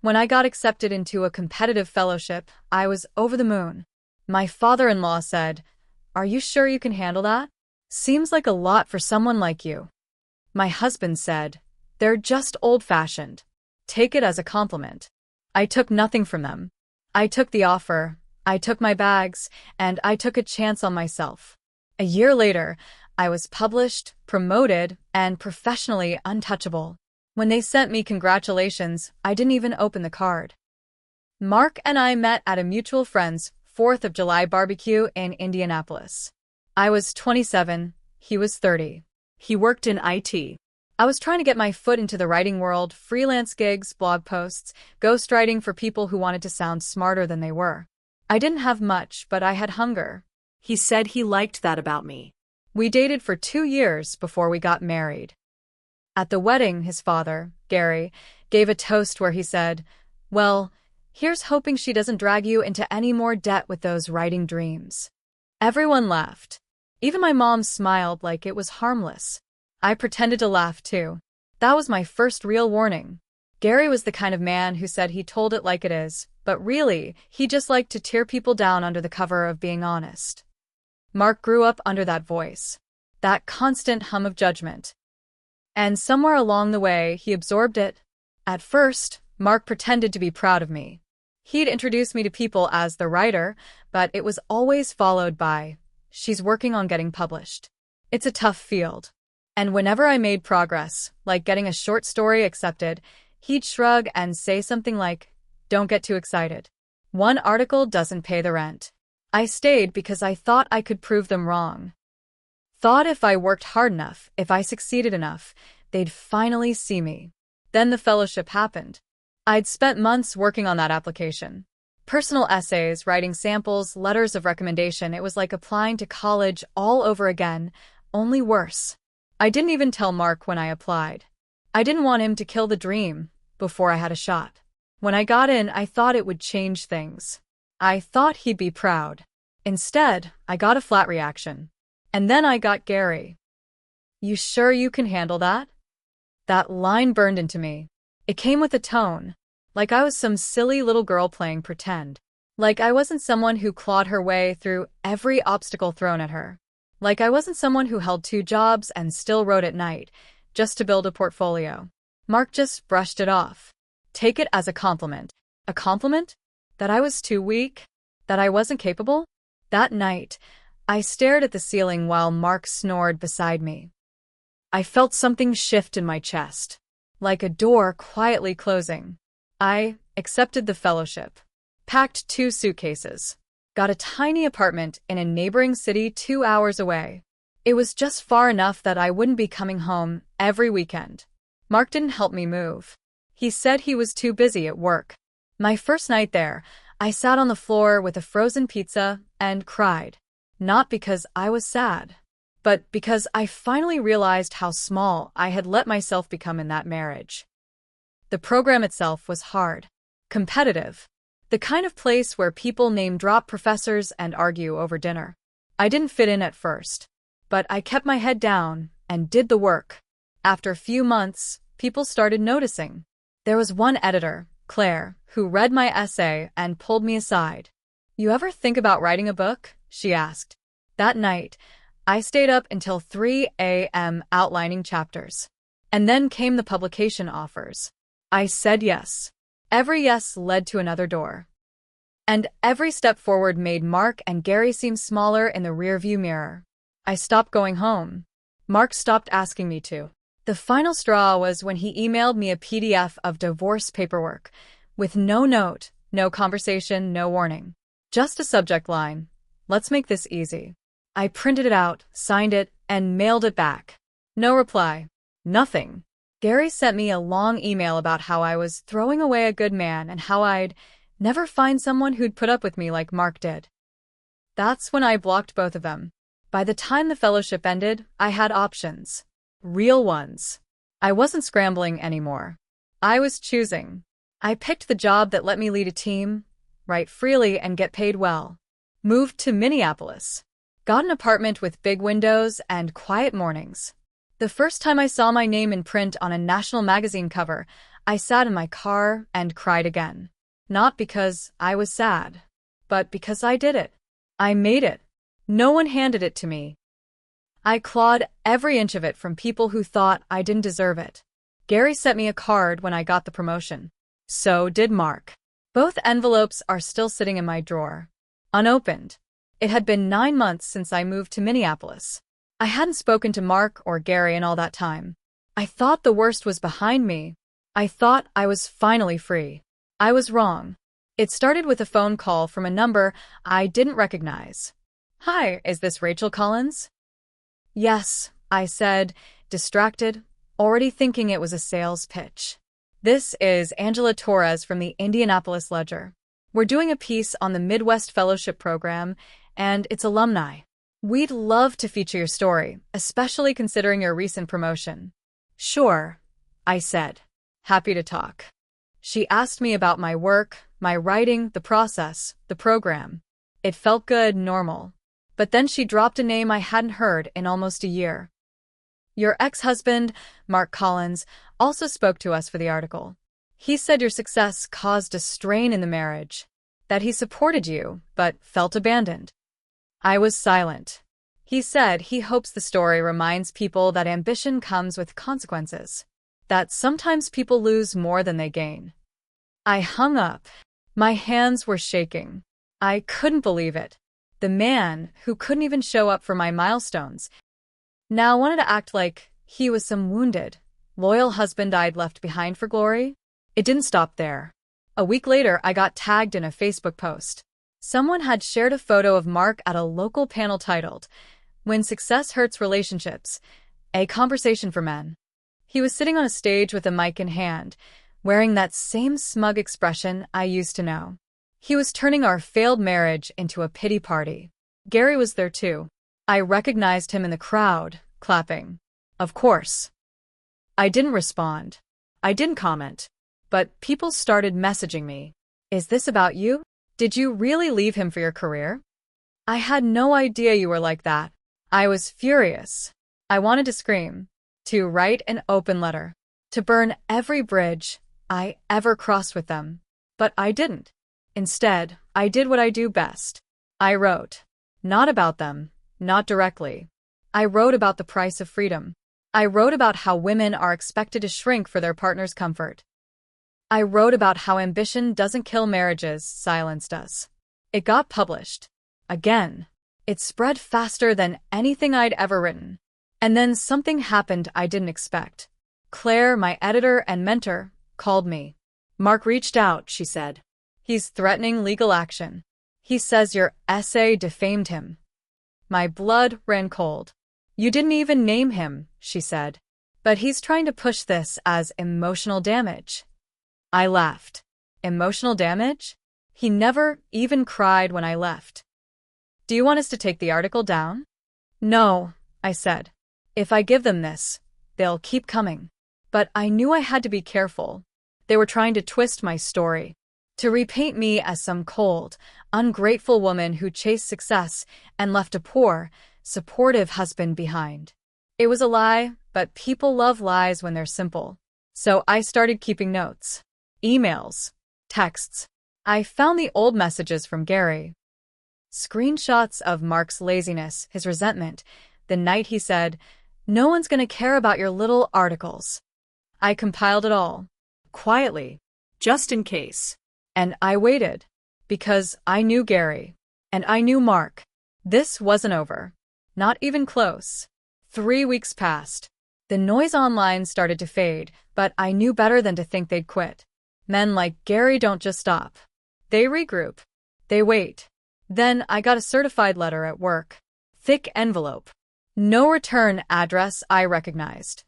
When I got accepted into a competitive fellowship, I was over the moon. My father-in-law said, "Are you sure you can handle that? Seems like a lot for someone like you." My husband said, "They're just old-fashioned. Take it as a compliment." I took nothing from them. I took the offer, I took my bags, and I took a chance on myself. A year later, I was published, promoted, and professionally untouchable. When they sent me congratulations, I didn't even open the card. Mark and I met at a mutual friend's 4th of July barbecue in Indianapolis. I was 27, he was 30. He worked in IT. I was trying to get my foot into the writing world, freelance gigs, blog posts, ghostwriting for people who wanted to sound smarter than they were. I didn't have much, but I had hunger. He said he liked that about me. We dated for 2 years before we got married. At the wedding, his father, Gary, gave a toast where he said, "Well, here's hoping she doesn't drag you into any more debt with those writing dreams." Everyone laughed. Even my mom smiled like it was harmless. I pretended to laugh too. That was my first real warning. Gary was the kind of man who said he told it like it is, but really, he just liked to tear people down under the cover of being honest. Mark grew up under that voice, that constant hum of judgment. And somewhere along the way, he absorbed it. At first, Mark pretended to be proud of me. He'd introduce me to people as the writer, but it was always followed by, "She's working on getting published." It's a tough field. And whenever I made progress, like getting a short story accepted, he'd shrug and say something like, "Don't get too excited. One article doesn't pay the rent." I stayed because I thought I could prove them wrong. Thought if I worked hard enough, if I succeeded enough, they'd finally see me. Then the fellowship happened. I'd spent months working on that application. Personal essays, writing samples, letters of recommendation. It was like applying to college all over again, only worse. I didn't even tell Mark when I applied. I didn't want him to kill the dream before I had a shot. When I got in, I thought it would change things. I thought he'd be proud. Instead, I got a flat reaction. And then I got Gary. "You sure you can handle that?" That line burned into me. It came with a tone, like I was some silly little girl playing pretend. Like I wasn't someone who clawed her way through every obstacle thrown at her. Like I wasn't someone who held 2 jobs and still wrote at night, just to build a portfolio. Mark just brushed it off. Take it as a compliment. A compliment? That I was too weak? That I wasn't capable? That night, I stared at the ceiling while Mark snored beside me. I felt something shift in my chest, like a door quietly closing. I accepted the fellowship, packed 2 suitcases, got a tiny apartment in a neighboring city 2 hours away. It was just far enough that I wouldn't be coming home every weekend. Mark didn't help me move. He said he was too busy at work. My first night there, I sat on the floor with a frozen pizza and cried. Not because I was sad, but because I finally realized how small I had let myself become in that marriage. The program itself was hard, competitive, the kind of place where people name-drop professors and argue over dinner. I didn't fit in at first, but I kept my head down and did the work. After a few months, people started noticing. There was one editor, Claire, who read my essay and pulled me aside. "You ever think about writing a book?" she asked. That night, I stayed up until 3 a.m. outlining chapters. And then came the publication offers. I said yes. Every yes led to another door. And every step forward made Mark and Gary seem smaller in the rearview mirror. I stopped going home. Mark stopped asking me to. The final straw was when he emailed me a PDF of divorce paperwork, with no note, no conversation, no warning. Just a subject line. "Let's make this easy." I printed it out, signed it, and mailed it back. No reply. Nothing. Gary sent me a long email about how I was throwing away a good man and how I'd never find someone who'd put up with me like Mark did. That's when I blocked both of them. By the time the fellowship ended, I had options. Real ones. I wasn't scrambling anymore. I was choosing. I picked the job that let me lead a team, write freely and get paid well. Moved to Minneapolis. Got an apartment with big windows and quiet mornings. The first time I saw my name in print on a national magazine cover, I sat in my car and cried again. Not because I was sad, but because I did it. I made it. No one handed it to me. I clawed every inch of it from people who thought I didn't deserve it. Gary sent me a card when I got the promotion. So did Mark. Both envelopes are still sitting in my drawer, unopened. It had been 9 months since I moved to Minneapolis. I hadn't spoken to Mark or Gary in all that time. I thought the worst was behind me. I thought I was finally free. I was wrong. It started with a phone call from a number I didn't recognize. "Hi, is this Rachel Collins?" "Yes," I said, distracted, already thinking it was a sales pitch. "This is Angela Torres from the Indianapolis Ledger. We're doing a piece on the Midwest Fellowship Program and its alumni. We'd love to feature your story, especially considering your recent promotion." "Sure," I said, happy to talk. She asked me about my work, my writing, the process, the program. It felt good, normal. But then she dropped a name I hadn't heard in almost a year. "Your ex-husband, Mark Collins, also spoke to us for the article. He said your success caused a strain in the marriage, that he supported you, but felt abandoned." I was silent. He said he hopes the story reminds people that ambition comes with consequences, that sometimes people lose more than they gain. I hung up. My hands were shaking. I couldn't believe it. The man who couldn't even show up for my milestones now wanted to act like he was some wounded, loyal husband I'd left behind for glory. It didn't stop there. A week later, I got tagged in a Facebook post. Someone had shared a photo of Mark at a local panel titled, "When Success Hurts Relationships, a Conversation for Men." He was sitting on a stage with a mic in hand, wearing that same smug expression I used to know. He was turning our failed marriage into a pity party. Gary was there too. I recognized him in the crowd, clapping. Of course. I didn't respond. I didn't comment. But people started messaging me. "Is this about you? Did you really leave him for your career? I had no idea you were like that." I was furious. I wanted to scream, to write an open letter, to burn every bridge I ever crossed with them. But I didn't. Instead, I did what I do best. I wrote. Not about them, not directly. I wrote about the price of freedom. I wrote about how women are expected to shrink for their partner's comfort. I wrote about how ambition doesn't kill marriages, silence does. It got published. Again. It spread faster than anything I'd ever written. And then something happened I didn't expect. Claire, my editor and mentor, called me. "Mark reached out," she said. "He's threatening legal action. He says your essay defamed him." My blood ran cold. "You didn't even name him," she said. "But he's trying to push this as emotional damage." I laughed. Emotional damage? He never even cried when I left. "Do you want us to take the article down?" "No," I said. "If I give them this, they'll keep coming." But I knew I had to be careful. They were trying to twist my story, to repaint me as some cold, ungrateful woman who chased success and left a poor, supportive husband behind. It was a lie, but people love lies when they're simple. So I started keeping notes. Emails. Texts. I found the old messages from Gary. Screenshots of Mark's laziness, his resentment, the night he said, "No one's going to care about your little articles." I compiled it all. Quietly. Just in case. And I waited. Because I knew Gary. And I knew Mark. This wasn't over. Not even close. 3 weeks passed. The noise online started to fade, but I knew better than to think they'd quit. Men like Gary don't just stop. They regroup. They wait. Then I got a certified letter at work. Thick envelope. No return address I recognized.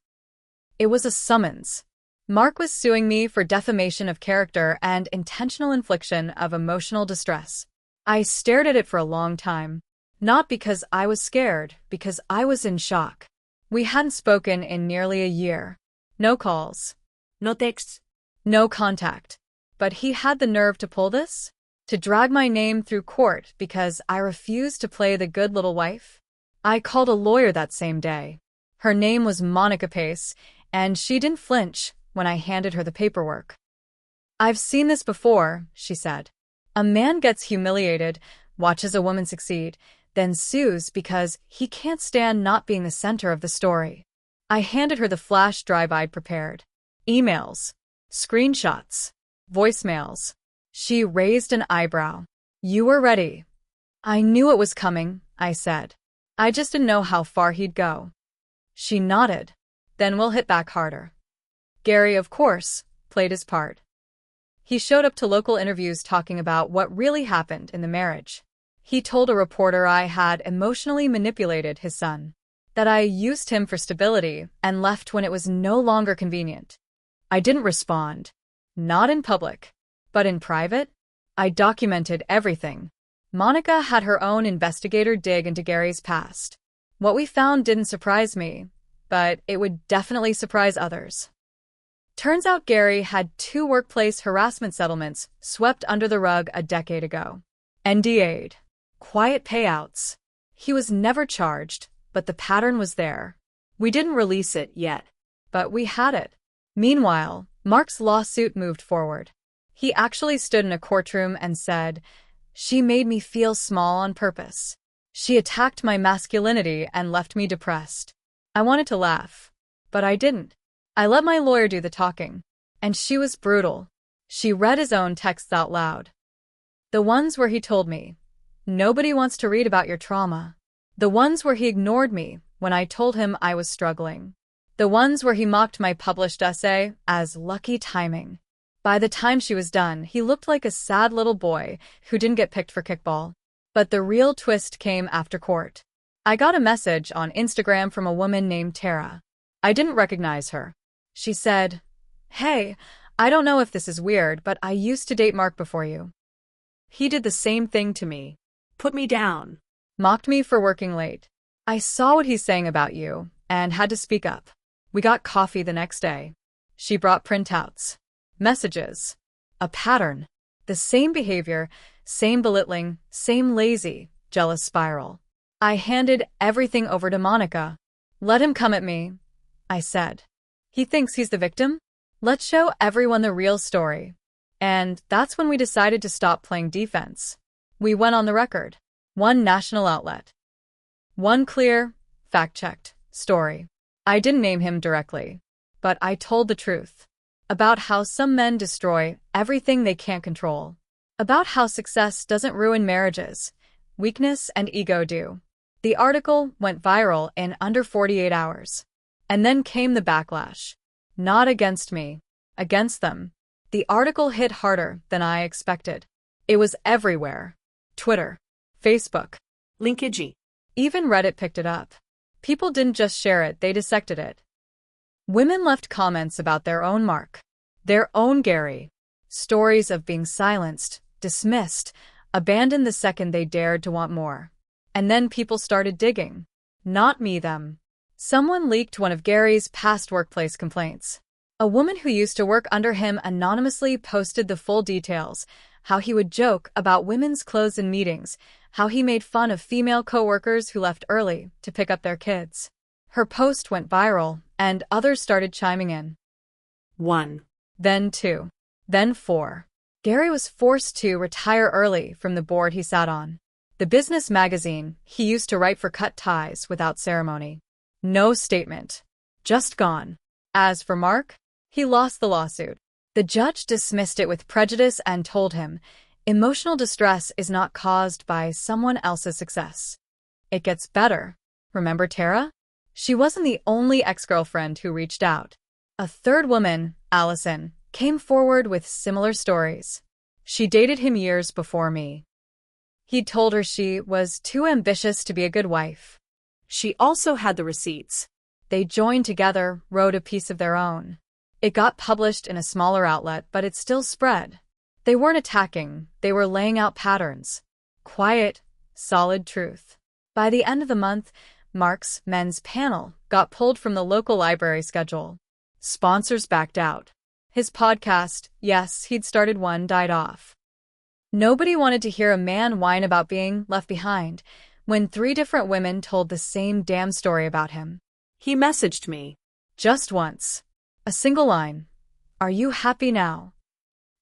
It was a summons. Mark was suing me for defamation of character and intentional infliction of emotional distress. I stared at it for a long time. Not because I was scared, because I was in shock. We hadn't spoken in nearly a year. No calls. No texts. No contact. But he had the nerve to pull this? To drag my name through court because I refused to play the good little wife? I called a lawyer that same day. Her name was Monica Pace, and she didn't flinch, when I handed her the paperwork. "I've seen this before," she said. "A man gets humiliated, watches a woman succeed, then sues because he can't stand not being the center of the story." I handed her the flash drive I'd prepared. Emails, screenshots, voicemails. She raised an eyebrow. "You were ready." "I knew it was coming," I said. "I just didn't know how far he'd go." She nodded. "Then we'll hit back harder." Gary, of course, played his part. He showed up to local interviews talking about what really happened in the marriage. He told a reporter I had emotionally manipulated his son, that I used him for stability and left when it was no longer convenient. I didn't respond. Not in public, but in private. I documented everything. Monica had her own investigator dig into Gary's past. What we found didn't surprise me, but it would definitely surprise others. Turns out Gary had 2 workplace harassment settlements swept under the rug a decade ago. NDA'd. Quiet payouts. He was never charged, but the pattern was there. We didn't release it yet, but we had it. Meanwhile, Mark's lawsuit moved forward. He actually stood in a courtroom and said, "She made me feel small on purpose. She attacked my masculinity and left me depressed." I wanted to laugh, but I didn't. I let my lawyer do the talking, and she was brutal. She read his own texts out loud. The ones where he told me, "Nobody wants to read about your trauma." The ones where he ignored me when I told him I was struggling. The ones where he mocked my published essay as lucky timing. By the time she was done, he looked like a sad little boy who didn't get picked for kickball. But the real twist came after court. I got a message on Instagram from a woman named Tara. I didn't recognize her. She said, "Hey, I don't know if this is weird, but I used to date Mark before you. He did the same thing to me. Put me down. Mocked me for working late. I saw what he's saying about you and had to speak up. We got coffee the next day." She brought printouts. Messages. A pattern. The same behavior, same belittling, same lazy, jealous spiral. I handed everything over to Monica. "Let him come at me," I said. "He thinks he's the victim? Let's show everyone the real story." And that's when we decided to stop playing defense. We went on the record. One national outlet. One clear, fact-checked story. I didn't name him directly, but I told the truth. About how some men destroy everything they can't control. About how success doesn't ruin marriages. Weakness and ego do. The article went viral in under 48 hours. And then came the backlash. Not against me. Against them. The article hit harder than I expected. It was everywhere. Twitter. Facebook. LinkedIn. Even Reddit picked it up. People didn't just share it, they dissected it. Women left comments about their own Mark. Their own Gary. Stories of being silenced, dismissed, abandoned the second they dared to want more. And then people started digging. Not me, them. Someone leaked one of Gary's past workplace complaints. A woman who used to work under him anonymously posted the full details, how he would joke about women's clothes in meetings, how he made fun of female coworkers who left early to pick up their kids. Her post went viral, and others started chiming in. 1. Then 2. Then 4. Gary was forced to retire early from the board he sat on. The business magazine he used to write for cut ties without ceremony. No statement. Just gone. As for Mark, he lost the lawsuit. The judge dismissed it with prejudice and told him, emotional distress is not caused by someone else's success. It gets better. Remember Tara? She wasn't the only ex-girlfriend who reached out. A third woman, Allison, came forward with similar stories. She dated him years before me. He'd told her she was too ambitious to be a good wife. She also had the receipts. They joined together, wrote a piece of their own. It got published in a smaller outlet, but it still spread. They weren't attacking, they were laying out patterns. Quiet, solid truth. By the end of the month, Mark's men's panel got pulled from the local library schedule. Sponsors backed out. His podcast, yes, he'd started one, died off. Nobody wanted to hear a man whine about being left behind when 3 different women told the same damn story about him. He messaged me. Just once. A single line. Are you happy now?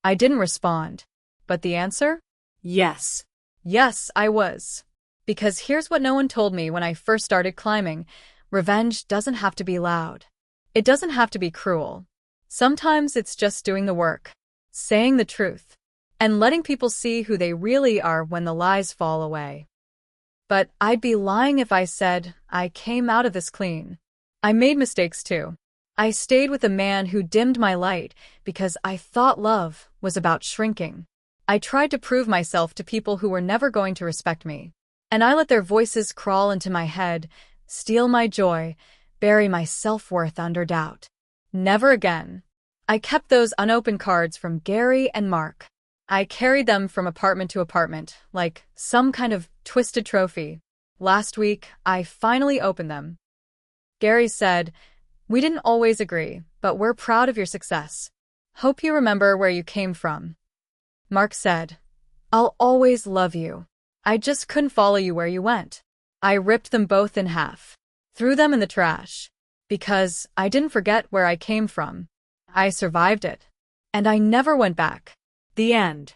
I didn't respond. But the answer? Yes. Yes, I was. Because here's what no one told me when I first started climbing. Revenge doesn't have to be loud. It doesn't have to be cruel. Sometimes it's just doing the work, saying the truth, and letting people see who they really are when the lies fall away. But I'd be lying if I said I came out of this clean. I made mistakes too. I stayed with a man who dimmed my light because I thought love was about shrinking. I tried to prove myself to people who were never going to respect me. And I let their voices crawl into my head, steal my joy, bury my self-worth under doubt. Never again. I kept those unopened cards from Gary and Mark. I carried them from apartment to apartment, like some kind of twisted trophy. Last week, I finally opened them. Gary said, "We didn't always agree, but we're proud of your success. Hope you remember where you came from." Mark said, "I'll always love you. I just couldn't follow you where you went." I ripped them both in half, threw them in the trash, because I didn't forget where I came from. I survived it. And I never went back. The end.